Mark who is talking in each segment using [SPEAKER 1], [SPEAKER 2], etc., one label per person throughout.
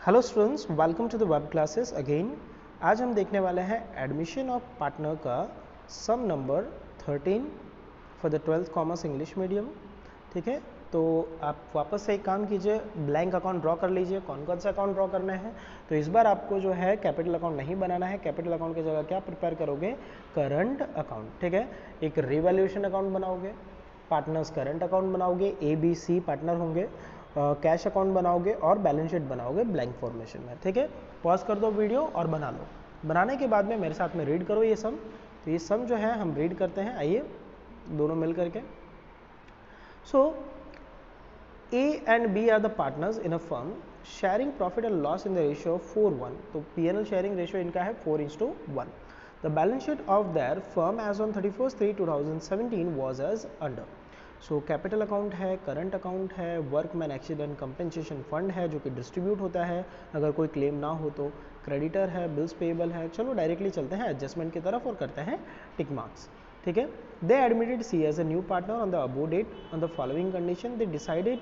[SPEAKER 1] Hello students, welcome to the web classes again. आज हम देखने वाले हैं एडमिशन ऑफ पार्टनर का sum number 13 for the 12th commerce English medium. ठीक है, तो आप वापस से एक काम कीजिए, ब्लैंक अकाउंट ड्रॉ कर लीजिए। कौन कौन सा अकाउंट ड्रॉ करना है? तो इस बार आपको जो है कैपिटल अकाउंट नहीं बनाना है। कैपिटल अकाउंट की जगह क्या प्रिपेयर करोगे? Current account. ठीक है, एक रिवैल्यूएशन अकाउंट बनाओगे, पार्टनर्स करंट अकाउंट बनाओगे, ABC पार्टनर होंगे, कैश अकाउंट बनाओगे और बैलेंस शीट बनाओगे ब्लैंक फॉर्मेशन में। ठीक है, पॉज कर दो वीडियो और बना लो। बनाने के बाद में मेरे साथ में रीड करो ये सम। तो ये सम जो है हम रीड करते हैं, आइए दोनों मिल करके। सो A and B are the partners in a firm sharing profit and loss in the ratio of 4:1. तो P&L sharing ratio इनका है 4:1. The balance sheet of their firm as on 31st/3/2017 was as under. So capital account है, current account है, workman accident compensation fund है जो कि distribute होता है अगर कोई क्लेम ना हो तो, क्रेडिटर है, बिल्स पेएबल है। चलो डायरेक्टली चलते हैं एडजस्टमेंट की तरफ और करते हैं टिक मार्क्स। ठीक है, they admitted C as a new partner on the above date on the following condition. They decided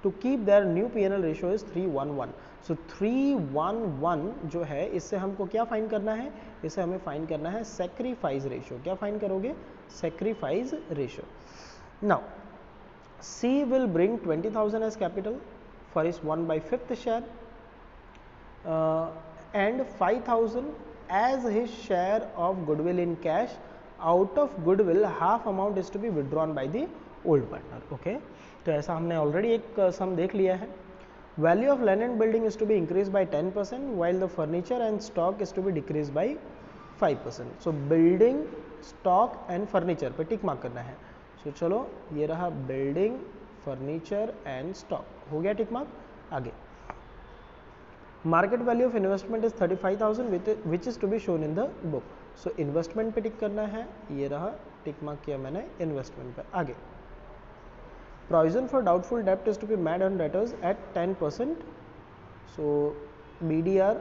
[SPEAKER 1] to keep their new P&L ratio is 3:1:1. So 3:1:1 जो है इससे हमको क्या फाइंड करना है? इससे हमें फाइंड करना है सेक्रीफाइस रेशियो। क्या फाइंड करोगे? Sacrifice ratio. Now, C will bring 20,000 as capital for his 1/5 share and 5,000 as his share of goodwill in cash. Out of goodwill, half amount is to be withdrawn by the old partner. Okay, तो ऐसा हमने already एक सम देख लिया है। Value of land and building is to be increased by 10% while the furniture and stock is to be decreased by 5%. So building, stock and furniture पे tick mark करना है। तो चलो ये रहा बिल्डिंग, फर्नीचर एंड स्टॉक, हो गया tick mark. आगे market value of investment is 35,000 which is to be shown in the book. So investment पे टिक करना है, ये रहा टिक मार्क किया मैंने इन्वेस्टमेंट पे। आगे प्रोविजन फॉर डाउटफुल डेप्ट is to be made on debtors at 10%. So BDR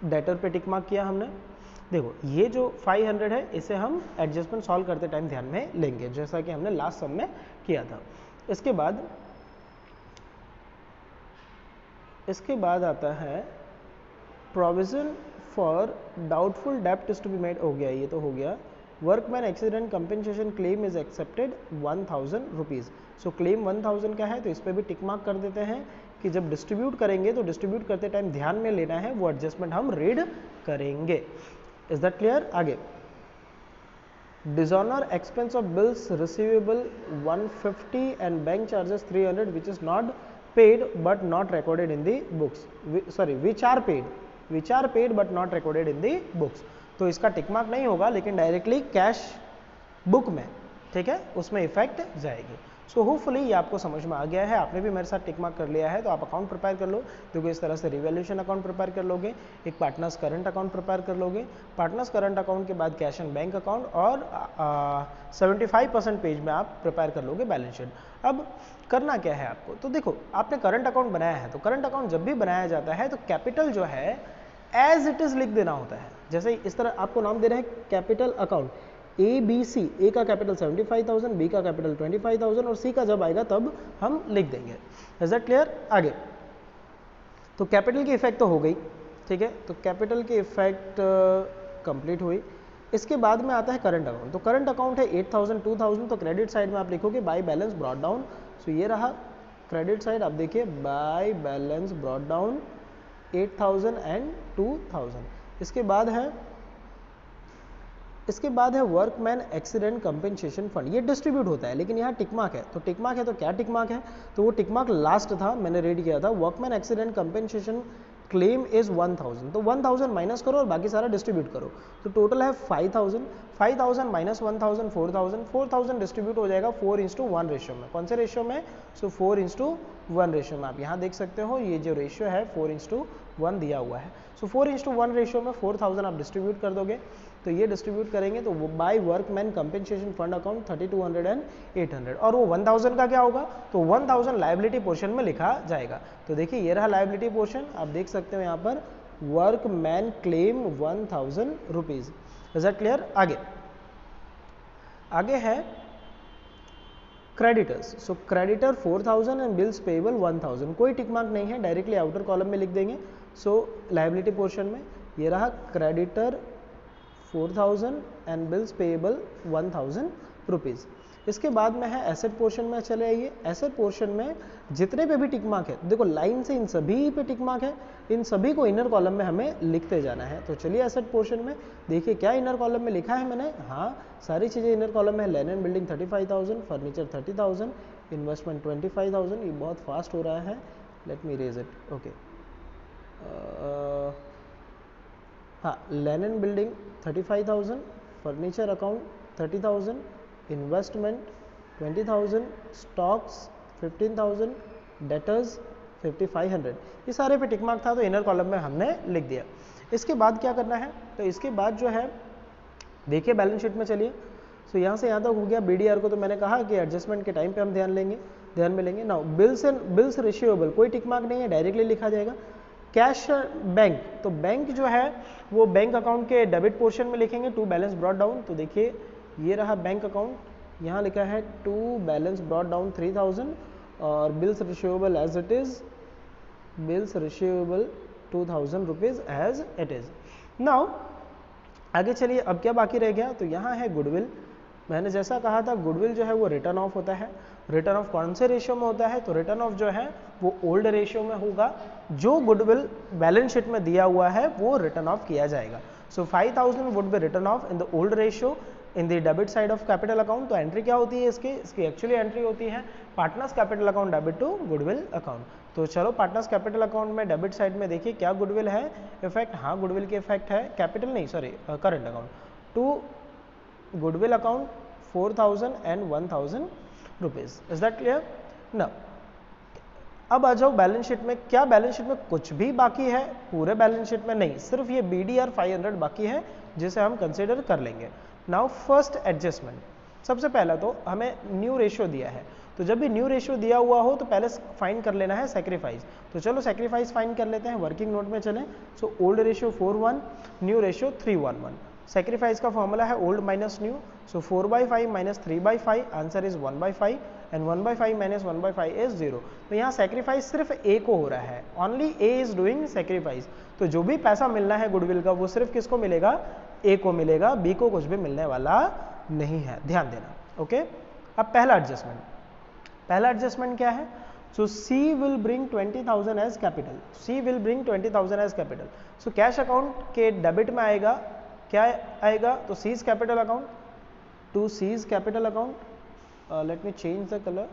[SPEAKER 1] debtor पे टिक मार्क किया हमने। देखो ये जो 500 है इसे हम एडजस्टमेंट सॉल्व करते टाइम ध्यान में लेंगे, जैसा कि हमने लास्ट सम में किया था। इसके बाद आता है प्रोविजन फॉर डाउटफुल डेप्ट इज टू बी मेड। हो गया, ये तो हो गया। Workman accident compensation claim is accepted 1,000 rupees. So claim 1,000 का है तो इस पर भी टिक मार्क कर देते हैं कि जब डिस्ट्रीब्यूट करेंगे तो डिस्ट्रीब्यूट करते टाइम ध्यान में लेना है, वो एडजस्टमेंट हम रीड करेंगे। Is that clear? आगे dishonour expense of bills receivable 150 and bank charges 300 which is not paid but not recorded in the books. Sorry, which are paid but not recorded in the books. तो इसका tick mark नहीं होगा लेकिन directly cash book में, ठीक है, उसमें effect जाएगी। सो होपफुली ये आपको समझ में आ गया है। आपने भी मेरे साथ टिक मार्क कर लिया है तो आप अकाउंट प्रिपेयर कर लो। देखो इस तरह से रिवैल्यूएशन अकाउंट प्रिपेयर कर लोगे, एक पार्टनर्स करंट अकाउंट प्रिपेयर कर लोगे, पार्टनर्स करंट अकाउंट के बाद कैश एंड बैंक अकाउंट और 75% पेज में आप प्रिपेयर कर लोगे बैलेंस शीट। अब करना क्या है आपको? तो देखो आपने करंट अकाउंट बनाया है तो करंट अकाउंट जब भी बनाया जाता है तो कैपिटल जो है एज इट इज लिख देना होता है। जैसे इस तरह आपको नाम दे रहे हैं कैपिटल अकाउंट ABC, A का कैपिटल 75,000, B का कैपिटल 25,000 और C का जब आएगा तब हम लिख देंगे। Is that clear? आगे तो कैपिटल की इफेक्ट तो हो गई, ठीक है, तो कैपिटल की इफेक्ट कंप्लीट हुई। इसके बाद में आता है करंट अकाउंट। तो करंट अकाउंट है 8,000, 2,000, तो क्रेडिट साइड में आप लिखोगे बाय बैलेंस ब्रॉट डाउन। सो ये रहा क्रेडिट साइड, आप देखिए by balance brought down 8,000 and 2,000। इसके बाद है वर्कमैन एक्सीडेंट कंपेंसेशन फंड। ये डिस्ट्रीब्यूट होता है लेकिन यहाँ टिक मार्क है। तो टिक मार्क है तो क्या टिक मार्क है? तो वो टिक मार्क लास्ट था, मैंने रीड किया था। Workman accident compensation claim is 1,000, तो 1,000 माइनस करो और बाकी सारा डिस्ट्रीब्यूट करो। तो टोटल है 5,000, 5,000 माइनस 1,000 4,000, 4,000 डिस्ट्रीब्यूट हो जाएगा 4:1 रेशियो में। कौन से रेशियो में? सो 4:1 रेशियो में। आप यहाँ देख सकते हो ये जो रेशियो है 4:1 दिया हुआ है। सो 4:1 रेशियो में 4,000 आप डिस्ट्रीब्यूट कर दोगे। तो ये डिस्ट्रीब्यूट करेंगे तो वो by workman compensation fund account 3,200 and 800 और वो 1,000 का क्या होगा? तो 1,000 लायबिलिटी पोर्शन में लिखा जाएगा। तो देखिए ये रहा लायबिलिटी पोर्शन, आप देख सकते हो यहाँ पर workman claim 1,000 rupees. Is that clear? आगे है creditors, so creditor 4000 and bills payable 1000, कोई टिक मार्क नहीं है, डायरेक्टली आउटर कॉलम में लिख देंगे। सो लायबिलिटी पोर्शन में ये रहा creditor 4000 and bills payable 1000 rupees. इसके बाद में है एसेट पोर्शन में चले आइए। एसेट पोर्शन में जितने पे भी टिक मार्क है, देखो लाइन से इन सभी पे टिक मार्क है, इन सभी को इनर कॉलम में हमें लिखते जाना है। तो चलिए एसेट पोर्शन में देखिए क्या इनर कॉलम में लिखा है मैंने। हाँ, सारी चीज़ें इनर कॉलम में है। Land and building 35,000, furniture 30,000, investment 25,000। ये बहुत फास्ट हो रहा है, let me raise it. Okay, हाँ, land and building 35,000, furniture account 30,000, investment 20,000, stocks 15,000, debtors 5,500। ये सारे पे टिक मार्क था तो इनर कॉलम में हमने लिख दिया। इसके बाद क्या करना है, तो इसके बाद जो है देखिए बैलेंस शीट में चलिए। सो यहाँ से यहाँ तक हो गया। बीडीआर को तो मैंने कहा कि एडजस्टमेंट के टाइम पे हम ध्यान में लेंगे। नाउ बिल्स रिसीवेबल कोई टिक मार्क नहीं है, डायरेक्टली लिखा जाएगा। कैश बैंक, तो बैंक जो है वो बैंक अकाउंट के डेबिट पोर्शन में लिखेंगे, टू बैलेंस ब्रॉट डाउन। तो देखिए ये रहा बैंक अकाउंट, यहाँ लिखा है टू बैलेंस ब्रॉट डाउन 3000 और bills receivable as it is, bills receivable 2000 rupees as it is. Now आगे चलिए, अब क्या बाकी रह गया, तो यहाँ है गुडविल। मैंने जैसा कहा था गुडविल जो है वो रिटर्न ऑफ होता है। रिटर्न ऑफ कौन से रेशियो में होता है, तो रिटर्न ऑफ जो है वो ओल्ड रेशियो में होगा। जो गुडविल बैलेंस शीट में दिया हुआ है वो रिटर्न ऑफ किया जाएगा। So 5,000 would be return of in the old ratio in the debit side of capital account. तो एंट्री क्या होती है इसकी एक्चुअली एंट्री होती है partners capital account debit to goodwill account. तो चलो पार्टनर्स कैपिटल अकाउंट में डेबिट साइड में देखिए क्या गुडविल है इफेक्ट। हाँ, गुडविल के इफेक्ट है, कैपिटल नहीं sorry current account to goodwill account 4,000 and 1,000 rupees. Is that clear? ना अब आ जाओ बैलेंस शीट में। क्या बैलेंस शीट में कुछ भी बाकी है? पूरे बैलेंस शीट में नहीं, सिर्फ ये BDR 500 बाकी है जिसे हम कंसिडर कर लेंगे। नाउ फर्स्ट एडजस्टमेंट, सबसे पहला तो हमें न्यू रेशियो दिया है, तो जब भी न्यू रेशियो दिया हुआ हो तो पहले फाइंड कर लेना है सेक्रीफाइस। तो चलो सेक्रीफाइस फाइंड कर लेते हैं, वर्किंग नोट में चलें। So old ratio 4:1, new ratio 3:1:1। Sacrifice का फॉर्मूला है old minus new. So 4/5 minus 3/5, answer is 1/5 and 1/5 minus 1/5 is 0। तो यहाँ सेक्रीफाइस सिर्फ ए को हो रहा है, only A is doing sacrifice. तो जो भी पैसा मिलना है गुडविल का वो सिर्फ किसको मिलेगा? ए को मिलेगा, बी को कुछ भी मिलने वाला नहीं है, ध्यान देना। ओके, अब पहला एडजस्टमेंट क्या है? So C will bring 20,000 as capital. C will bring 20,000 as capital. So cash account के डेबिट में आएगा, क्या आएगा? तो C's capital account, to C's capital account, let me change the colour,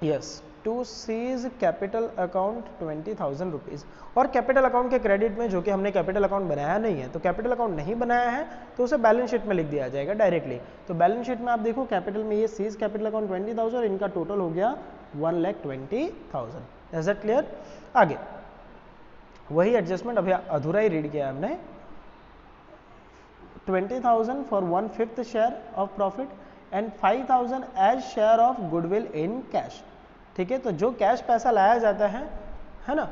[SPEAKER 1] yes, to C's capital account 20,000 rupees. और capital account के credit में, जो कि हमने कैपिटल अकाउंट बनाया नहीं है, तो कैपिटल अकाउंट नहीं बनाया है तो उसे बैलेंस शीट में लिख दिया जाएगा डायरेक्टली। तो बैलेंस शीट में आप देखो कैपिटल में ये सीज कैपिटल अकाउंट 20,000 और इनका टोटल हो गया 1,20,000। Is that clear? आगे वही एडजस्टमेंट अभी अधूरा ही रीड किया हमने। 20,000 for 1/5 share of profit and 5,000 as share of goodwill in cash. ठीक है, तो जो कैश पैसा लाया जाता है ना,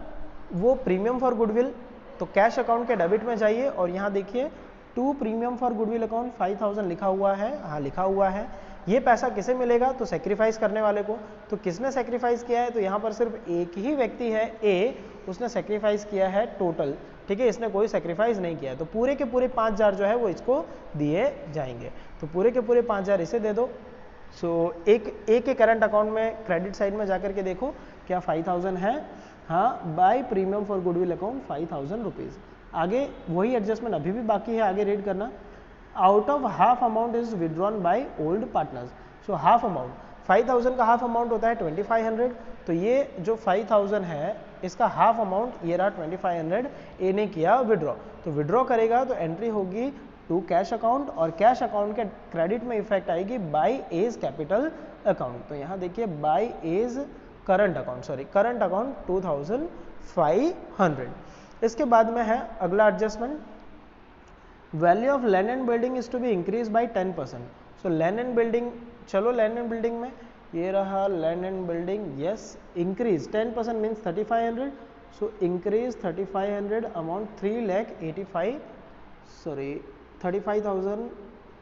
[SPEAKER 1] वो प्रीमियम फॉर गुडविल, तो कैश अकाउंट के डेबिट में जाइए और यहाँ देखिए to premium for goodwill account 5,000 लिखा हुआ है। हाँ, लिखा हुआ है। ये पैसा किसे मिलेगा? तो सेक्रीफाइस करने वाले को। तो किसने सेक्रीफाइस किया है? तो यहाँ पर सिर्फ एक ही व्यक्ति है, ए, उसने सेक्रीफाइस किया है टोटल। ठीक है, इसने कोई सेक्रीफाइस नहीं किया, तो पूरे के पूरे 5,000 जो है वो इसको दिए जाएंगे। तो पूरे के पूरे 5,000 इसे दे दो। सो एक के करंट अकाउंट में क्रेडिट साइड में जाकर के देखो क्या 5,000 है? हाँ, by premium for goodwill account 5,000 rupees. आगे वही एडजस्टमेंट अभी भी बाकी है, आगे रीड करना। Out of half amount is withdrawn by old partners. So half amount, 5,000 का हाफ अमाउंट होता है 2,500। तो ये जो 5,000 है इसका हाफ अमाउंट ये रहा 2,500, ए ने किया विड्रॉ। तो विड्रॉ करेगा तो एंट्री होगी टू कैश अकाउंट और कैश अकाउंट के क्रेडिट में इफेक्ट आएगी बाय एज कैपिटल अकाउंट। तो यहाँ देखिए by as current account, sorry current account 2,500। इसके बाद में है अगला adjustment, value of land and building is to be increase by 10%। So land and building, चलो लैंड एंड बिल्डिंग में ये रहा land and building, yes, increase 10% means 3,500। So increase 3,500 amount 35,000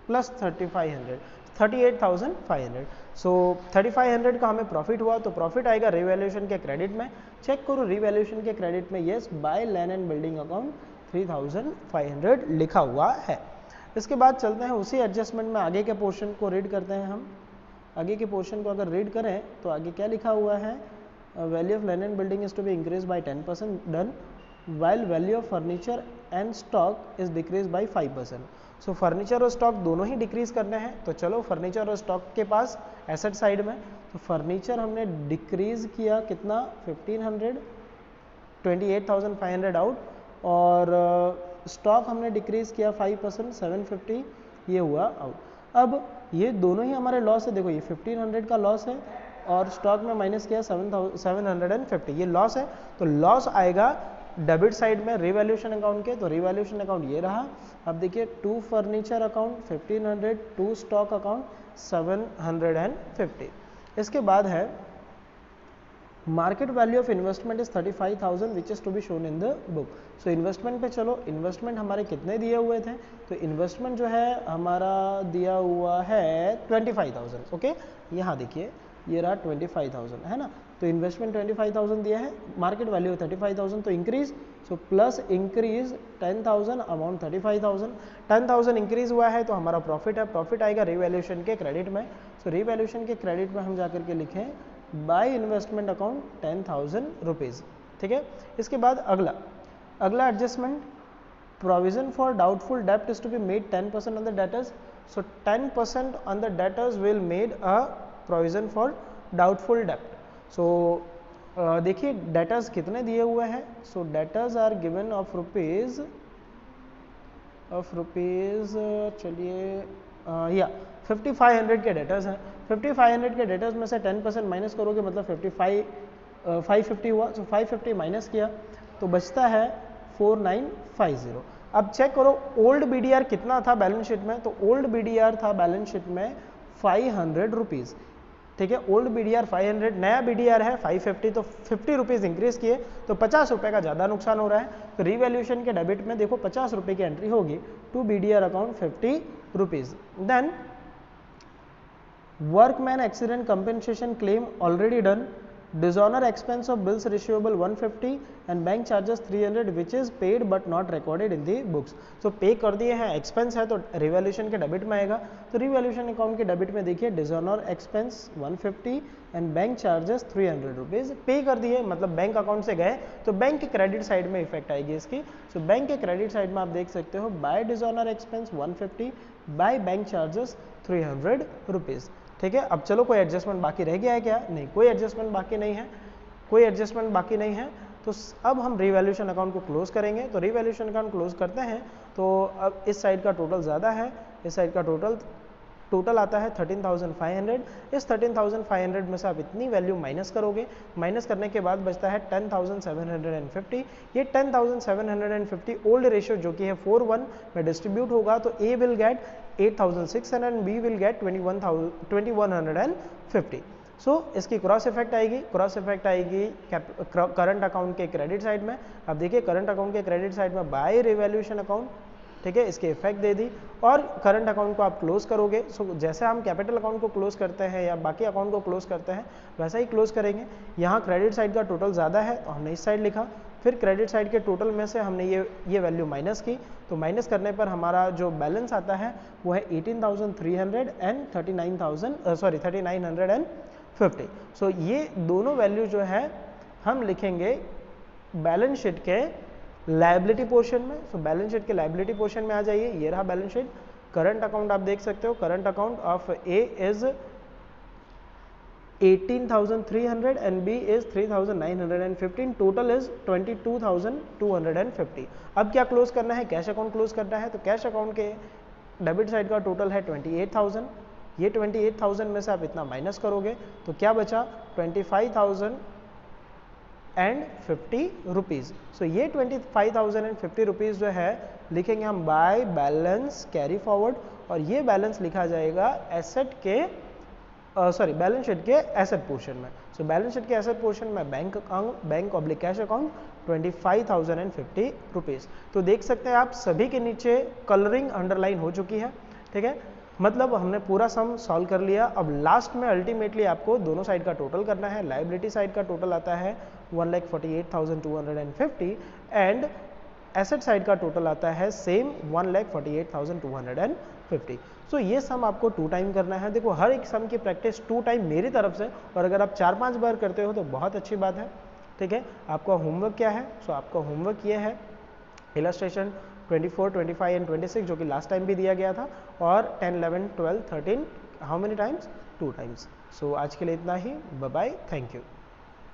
[SPEAKER 1] plus 38,500। सो 3500 का हमें प्रॉफिट हुआ, तो प्रॉफिट आएगा रिवैल्यूएशन के क्रेडिट में। चेक करो रिवैल्यूएशन के क्रेडिट में, yes by land and building account 3500 लिखा हुआ है। इसके बाद चलते हैं उसी एडजस्टमेंट में आगे के पोर्शन को रीड करते हैं हम। आगे के पोर्शन को अगर रीड करें तो आगे क्या लिखा हुआ है, value of land and building is to be increase by 10% done, while value of furniture and stock is decreased by 5%। So furniture और स्टॉक दोनों ही डिक्रीज करने हैं, तो चलो फर्नीचर और स्टॉक के पास एसेट साइड में, तो फर्नीचर हमने डिक्रीज किया कितना 1500, 28,500 आउट, और स्टॉक हमने डिक्रीज किया 5% 750, ये हुआ आउट। अब ये दोनों ही हमारे लॉस है, देखो ये 1500 का लॉस है और स्टॉक में माइनस किया 750, ये लॉस है। तो लॉस आएगा डेबिट साइड में रिवैल्यूएशन अकाउंट के, तो रिवैल्यूएशन अकाउंट ये रहा। अब देखिए to furniture account 1500, to stock account 750। इसके बाद है market value of investment is 35,000 which is to be shown in the book. So investment पे चलो, इन्वेस्टमेंट हमारे कितने दिए हुए थे, तो इन्वेस्टमेंट जो है हमारा दिया हुआ है 25,000। ओके, यहाँ देखिए ये रहा 25,000 है ना, तो इन्वेस्टमेंट 25,000 दिया है, मार्केट वैल्यू 35,000, तो increase, so plus increase 10,000 amount 35,000, 10,000 increase हुआ है तो हमारा प्रॉफिट है, प्रॉफिट आएगा रिवैल्यूएशन के क्रेडिट में। सो रिवैल्यूएशन के क्रेडिट में हम जाकर के लिखें बाय इन्वेस्टमेंट अकाउंट 10,000 रुपीज़। ठीक है, इसके बाद अगला एडजस्टमेंट, प्रोविजन फॉर डाउटफुल डेप्ट is to be made 10% on the debtors. So 10% on the debtors will made a provision for doubtful डेप्ट। सो देखिए डेटर्स कितने दिए हुए हैं, so debtors are given of rupees चलिए या 5500 के डेटर्स हैं। 5500 के डेटर्स में से 10% माइनस करोगे मतलब 550 हुआ, तो 550 माइनस किया तो बचता है 4950। अब चेक करो ओल्ड BDR कितना था बैलेंस शीट में, तो ओल्ड BDR था बैलेंस शीट में 500 रुपीज़। ठीक है, ओल्ड BDR 500, नया BDR है 550, तो 50 रुपीज़ इंक्रीज किए तो 50 रुपये का ज़्यादा नुकसान हो रहा है। तो रिवैल्यूएशन के डेबिट में देखो 50 रुपये की एंट्री होगी to BDR account 50 rupees. Then workman accident compensation claim already done, dishonour expense of bills receivable 150 and bank charges 300 which is paid but not recorded in the books. So pay कर दिए हैं, expense है तो revaluation के debit में आएगा। तो revaluation account के डेबिट में देखिए dishonour expense 150 and bank charges 300 rupees पे कर दिए, मतलब बैंक अकाउंट से गए तो बैंक के क्रेडिट साइड में इफेक्ट आएगी इसकी। सो बैंक के क्रेडिट साइड में आप देख सकते हो by dishonour expense 150 by bank charges 300 rupees. ठीक है, अब चलो कोई एडजस्टमेंट बाकी रह गया है क्या, नहीं कोई एडजस्टमेंट बाकी नहीं है, कोई एडजस्टमेंट बाकी नहीं है। तो अब हम रिवैल्यूएशन अकाउंट को क्लोज करेंगे, तो रिवैल्यूएशन अकाउंट क्लोज करते हैं। तो अब इस साइड का टोटल ज़्यादा है, इस साइड का टोटल आता है 13,500। इस 13,500 में से आप इतनी वैल्यू माइनस करोगे, माइनस करने के बाद बचता है 10,750। ये 10,750 ओल्ड रेशियो जो कि है 4:1 में डिस्ट्रीब्यूट होगा, तो A will get 8,600 and B will get 21,150। So इसकी क्रॉस इफेक्ट आएगी करंट अकाउंट के क्रेडिट साइड में। अब देखिए करंट अकाउंट के क्रेडिट साइड में बाय रिवैल्यूएशन अकाउंट, ठीक है, इसके इफेक्ट दे दी और करंट अकाउंट को आप क्लोज करोगे। सो जैसे हम कैपिटल अकाउंट को क्लोज करते हैं या बाकी अकाउंट को क्लोज करते हैं वैसा ही क्लोज करेंगे। यहाँ क्रेडिट साइड का टोटल ज़्यादा है तो हमने इस साइड लिखा, फिर क्रेडिट साइड के टोटल में से हमने ये वैल्यू माइनस की, तो माइनस करने पर हमारा जो बैलेंस आता है वो है 18,300 एंड 39,50। सो ये दोनों वैल्यू जो है हम लिखेंगे बैलेंस शीट के लायबिलिटी पोर्शन में। सो बैलेंस शीट के लायबिलिटी पोर्शन में आ जाइए, ये रहा बैलेंस शीट। करंट अकाउंट आप देख सकते हो, current account of A is 18,300 and B is 3,915, total is 22,250। अब क्या क्लोज करना है, कैश अकाउंट क्लोज करना है। तो कैश अकाउंट के डेबिट साइड का टोटल है 28,000, ये 28,000 में से आप इतना माइनस करोगे तो क्या बचा 25,050 रुपीज़। सो ये 25,050 रुपीज़ जो है लिखेंगे हम बाय बैलेंस कैरी फॉरवर्ड, और ये बैलेंस लिखा जाएगा एसेट के बैलेंस शीट के एसेट पोर्शन में। सो बैलेंस शीट के एसेट पोर्शन में bank oblique cash account 25,050 rupees. तो देख सकते हैं आप सभी के नीचे कलरिंग अंडरलाइन हो चुकी है, ठीक है। मतलब हमने पूरा सम सॉल्व कर लिया। अब लास्ट में अल्टीमेटली आपको दोनों साइड का टोटल करना है। लाइबिलिटी साइड का टोटल आता है 1,48,250 एंड एसेट साइड का टोटल आता है सेम 1,48,250। सो ये सम आपको 2 टाइम करना है। देखो हर एक सम की प्रैक्टिस 2 टाइम मेरी तरफ से, और अगर आप 4-5 बार करते हो तो बहुत अच्छी बात है। ठीक है, आपका होमवर्क क्या है? सो आपका होमवर्क ये है इलस्ट्रेशन 24, 25 एंड 26 जो कि लास्ट टाइम भी दिया गया था, और 10, 11, 12, 13 how many times? 2 times. So आज के लिए इतना ही। Bye bye, thank you.